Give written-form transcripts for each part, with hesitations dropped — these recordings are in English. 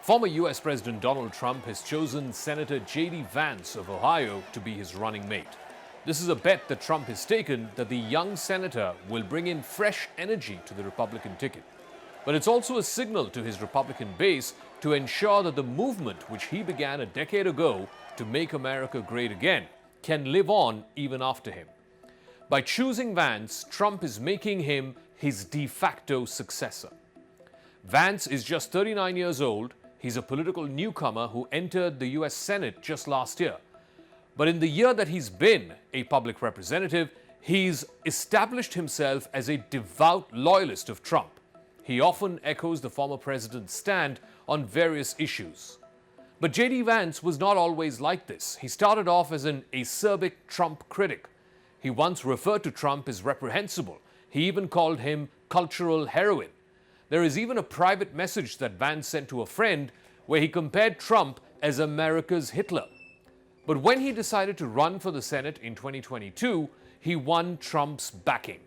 Former US President Donald Trump has chosen Senator J.D. Vance of Ohio to be his running mate. This is a bet that Trump has taken that the young senator will bring in fresh energy to the Republican ticket. But it's also a signal to his Republican base to ensure that the movement which he began a decade ago to make America great again can live on even after him. By choosing Vance, Trump is making him his de facto successor. Vance is just 39 years old. He's a political newcomer who entered the US Senate just last year. But in the year that he's been a public representative, he's established himself as a devout loyalist of Trump. He often echoes the former president's stand on various issues. But J.D. Vance was not always like this. He started off as an acerbic Trump critic. He once referred to Trump as reprehensible. He even called him cultural heroin. There is even a private message that Vance sent to a friend where he compared Trump as America's Hitler. But when he decided to run for the Senate in 2022, he won Trump's backing.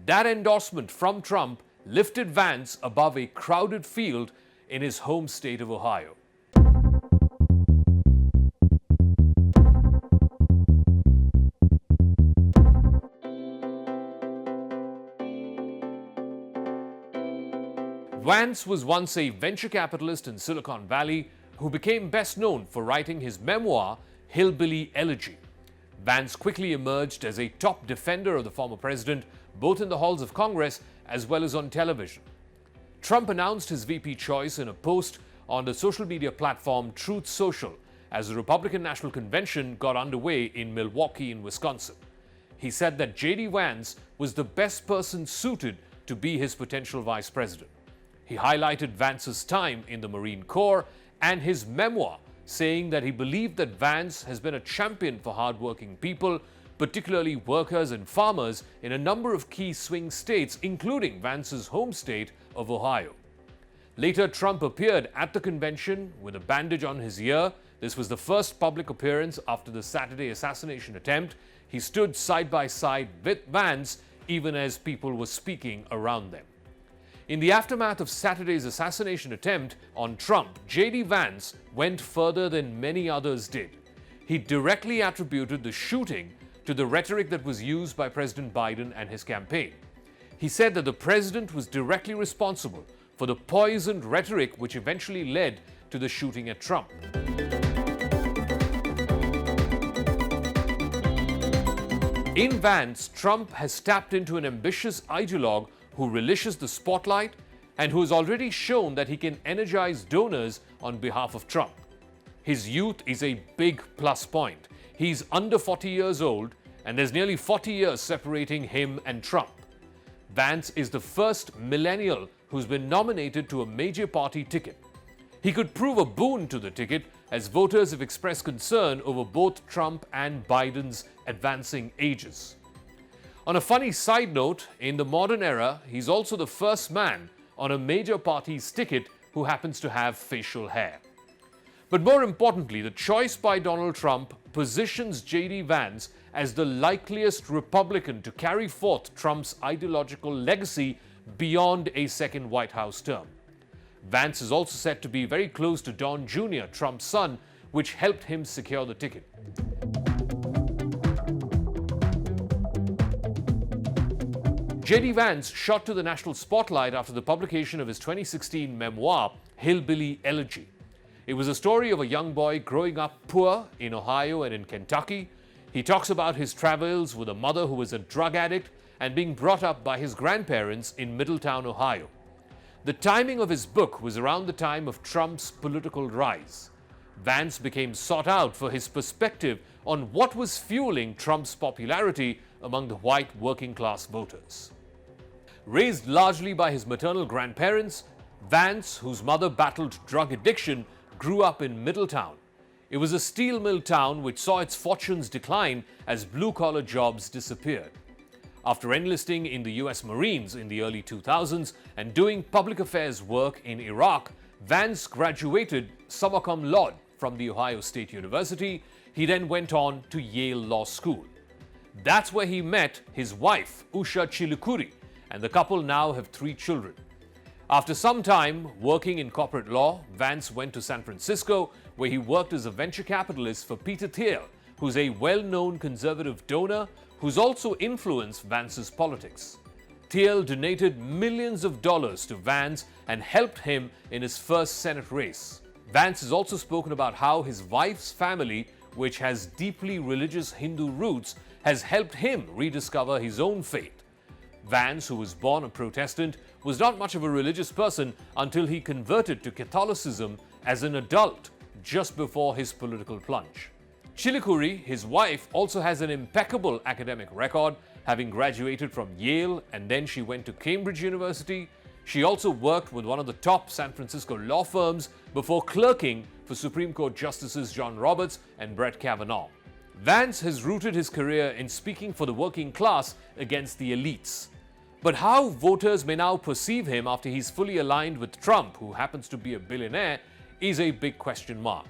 That endorsement from Trump lifted Vance above a crowded field in his home state of Ohio. Vance was once a venture capitalist in Silicon Valley who became best known for writing his memoir, Hillbilly Elegy. Vance quickly emerged as a top defender of the former president, both in the halls of Congress as well as on television. Trump announced his VP choice in a post on the social media platform Truth Social as the Republican National Convention got underway in Milwaukee in Wisconsin. He said that J.D. Vance was the best person suited to be his potential vice president. He highlighted Vance's time in the Marine Corps and his memoir, saying that he believed that Vance has been a champion for hardworking people, particularly workers and farmers in a number of key swing states, including Vance's home state of Ohio. Later, Trump appeared at the convention with a bandage on his ear. This was the first public appearance after the Saturday assassination attempt. He stood side by side with Vance, even as people were speaking around them. In the aftermath of Saturday's assassination attempt on Trump, J.D. Vance went further than many others did. He directly attributed the shooting to the rhetoric that was used by President Biden and his campaign. He said that the president was directly responsible for the poisoned rhetoric which eventually led to the shooting at Trump. In Vance, Trump has tapped into an ambitious ideologue who relishes the spotlight and who has already shown that he can energize donors on behalf of Trump. His youth is a big plus point. He's under 40 years old, and there's nearly 40 years separating him and Trump. Vance is the first millennial who's been nominated to a major party ticket. He could prove a boon to the ticket, as voters have expressed concern over both Trump and Biden's advancing ages. On a funny side note, in the modern era, he's also the first man on a major party's ticket who happens to have facial hair. But more importantly, the choice by Donald Trump positions J.D. Vance as the likeliest Republican to carry forth Trump's ideological legacy beyond a second White House term. Vance is also said to be very close to Don Jr., Trump's son, which helped him secure the ticket. J.D. Vance shot to the national spotlight after the publication of his 2016 memoir, Hillbilly Elegy. It was a story of a young boy growing up poor in Ohio and in Kentucky. He talks about his travels with a mother who was a drug addict and being brought up by his grandparents in Middletown, Ohio. The timing of his book was around the time of Trump's political rise. Vance became sought out for his perspective on what was fueling Trump's popularity among the white working-class voters. Raised largely by his maternal grandparents, Vance, whose mother battled drug addiction, grew up in Middletown. It was a steel mill town which saw its fortunes decline as blue-collar jobs disappeared. After enlisting in the US Marines in the early 2000s and doing public affairs work in Iraq, Vance graduated summa cum laude from the Ohio State University. He then went on to Yale Law School. That's where he met his wife, Usha Chilukuri, and the couple now have 3 children. After some time working in corporate law, Vance went to San Francisco, where he worked as a venture capitalist for Peter Thiel, who's a well-known conservative donor who's also influenced Vance's politics. Thiel donated millions of dollars to Vance and helped him in his first Senate race. Vance has also spoken about how his wife's family, which has deeply religious Hindu roots, has helped him rediscover his own faith. Vance, who was born a Protestant, was not much of a religious person until he converted to Catholicism as an adult, just before his political plunge. Chilikuri, his wife, also has an impeccable academic record, having graduated from Yale and then she went to Cambridge University. She also worked with one of the top San Francisco law firms before clerking for Supreme Court Justices John Roberts and Brett Kavanaugh. Vance has rooted his career in speaking for the working class against the elites. But how voters may now perceive him after he's fully aligned with Trump, who happens to be a billionaire, is a big question mark.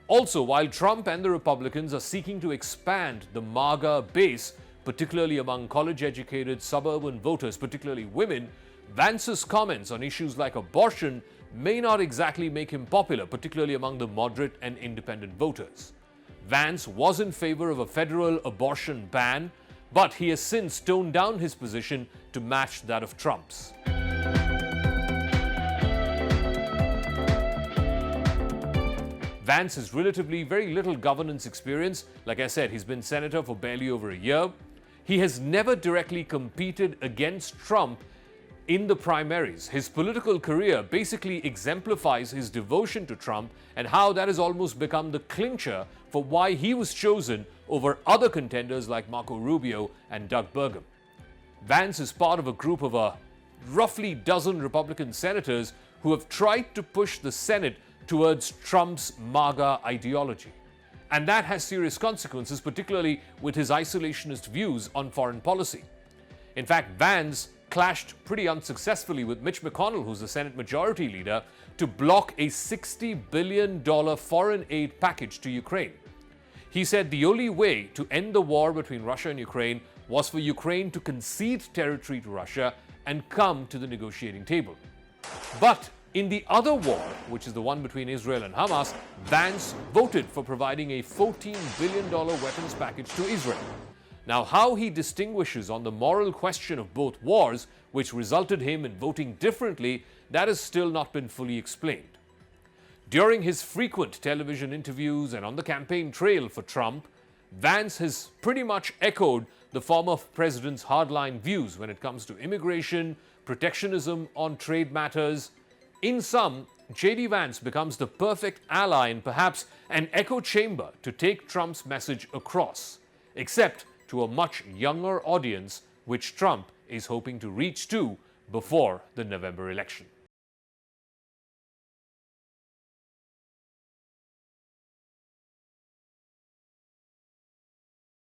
Also, while Trump and the Republicans are seeking to expand the MAGA base, particularly among college-educated suburban voters, particularly women, Vance's comments on issues like abortion may not exactly make him popular, particularly among the moderate and independent voters. Vance was in favor of a federal abortion ban, but he has since toned down his position to match that of Trump's. Vance has relatively very little governance experience. Like I said, he's been senator for barely over a year. He has never directly competed against Trump in the primaries. His political career basically exemplifies his devotion to Trump and how that has almost become the clincher for why he was chosen over other contenders like Marco Rubio and Doug Burgum. Vance is part of a group of a roughly dozen Republican senators who have tried to push the Senate towards Trump's MAGA ideology. And that has serious consequences, particularly with his isolationist views on foreign policy. In fact, Vance clashed pretty unsuccessfully with Mitch McConnell, who's the Senate Majority Leader, to block a $60 billion foreign aid package to Ukraine. He said the only way to end the war between Russia and Ukraine was for Ukraine to concede territory to Russia and come to the negotiating table. But in the other war, which is the one between Israel and Hamas, Vance voted for providing a $14 billion weapons package to Israel. Now, how he distinguishes on the moral question of both wars, which resulted him in voting differently, that has still not been fully explained. During his frequent television interviews and on the campaign trail for Trump, Vance has pretty much echoed the former president's hardline views when it comes to immigration, protectionism on trade matters. In sum, J.D. Vance becomes the perfect ally and perhaps an echo chamber to take Trump's message across, except to a much younger audience, which Trump is hoping to reach to before the November election.